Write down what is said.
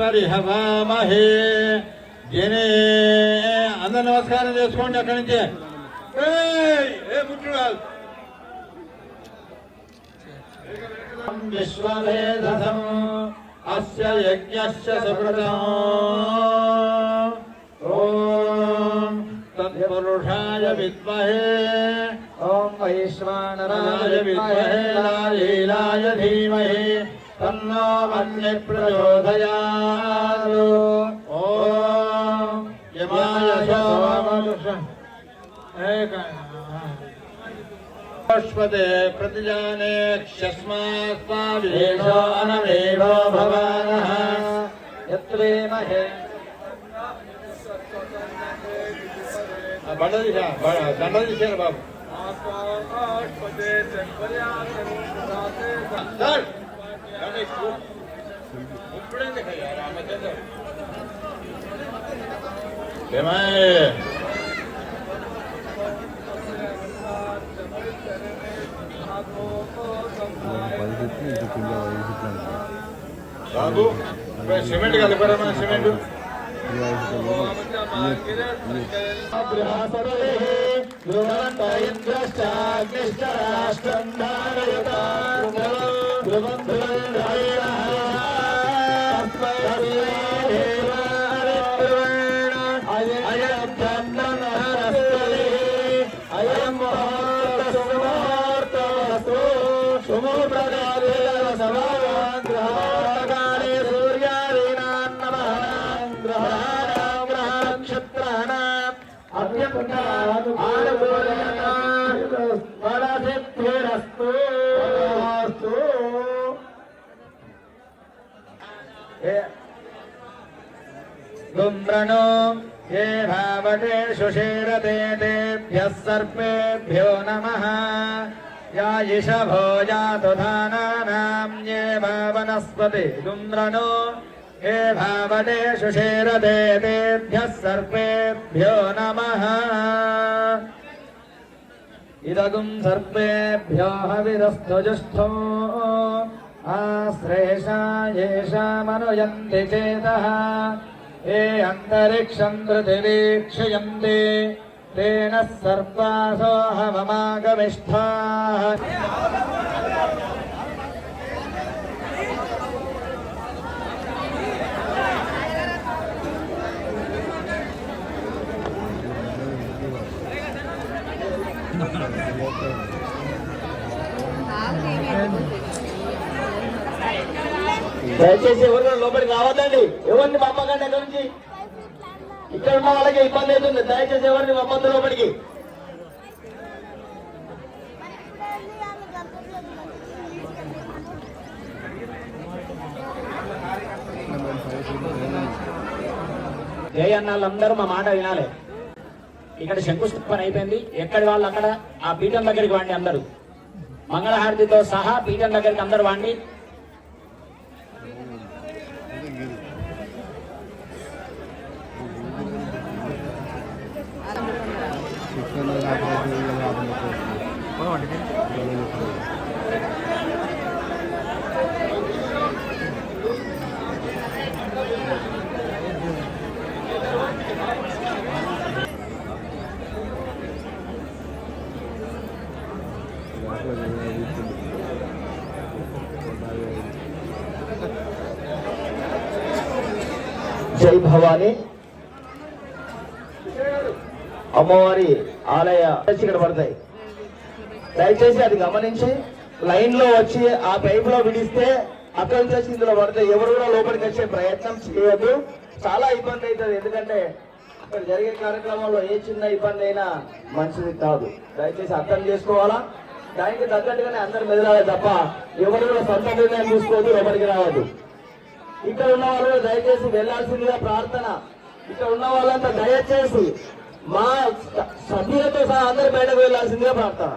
హవామహే జనే అందరు నమస్కారం చేసుకోండి. అక్కడి నుంచే విశ్వవేదసం అస్య యజ్ఞస్య సుకృతం ఓం తత్పురుషాయ విద్మహే ఓం వైశ్వానరాయ విద్మహే లాలీలాయ ధీమహి తన్నో వన్య ప్రచోదయాత్. ఓం యమాయ సోమపతే ప్రతిజానే క్షస్మాస్మావిదేశో అనవేదో భవానః యత్రేమహే దండ తీశారు బాబు. బాబు సిమెంట్ కలిపారా మన సిమెంట్ గుమ్రణో ఏ భావటేషు శీరతే తేభ్యః సర్పేభ్యో నమః యాయిషభో యాతు ధానానాం ఏ వనస్పతి గుమ్రణో ఏ భావటేషు శీరతే తేభ్యః సర్పేభ్యో నమః ఇదగుం సర్పేభ్యో హవిరస్తు జ్యేష్ఠో ఆశ్రేషాయేషామనుయంతి చేతః ఏ అంతరిక్షం పృథివీక్షయంతి తేన సర్పాసో హవమాగమిష్ఠాః. దయచేసి ఎవరు లోపలికి రావద్దండి. ఎవరిని పంపకండి ఎక్కడి నుంచి. ఇక్కడ ఉన్న వాళ్ళకి ఇబ్బంది అవుతుంది. దయచేసి ఎవరిని పంపద్దు లోపలికి. జై అన్నాళ్ళందరూ మా మాట వినాలి. ఇక్కడ శంకుస్థాపన అయిపోయింది. ఎక్కడి వాళ్ళు అక్కడ ఆ పీఠం దగ్గరికి వాండి. అందరూ మంగళహారతితో సహా పీఠం దగ్గరికి అందరూ వాండి. జై భవానీ అమ్మవారి ఆలయ ఇక్కడ పడతాయి. దయచేసి అది గమనించి లైన్ లో వచ్చి ఆ పైప్ లో విడిస్తే అక్కడి నుంచి ఇందులో పడతాయి. ఎవరు కూడా లోపలికి వచ్చే ప్రయత్నం చేయొద్దు. చాలా ఇబ్బంది అవుతుంది. ఎందుకంటే అక్కడ జరిగే కార్యక్రమంలో ఏ చిన్న ఇబ్బంది అయినా మంచిది కాదు. దయచేసి అర్థం చేసుకోవాలా. దానికి తగ్గట్టుగానే అందరు మెదలాలి తప్ప ఎవరు కూడా సొంత నిర్ణయం తీసుకోవద్దు. లోపలికి రావద్దు. ఇక్కడ ఉన్న వాళ్ళు దయచేసి వెళ్లాల్సిందిగా ప్రార్థన. ఇక్కడ ఉన్న వాళ్ళంతా దయచేసి మా సభ్యులతో సహా అందరు బయటకు వెళ్లాల్సిందిగా ప్రార్థన.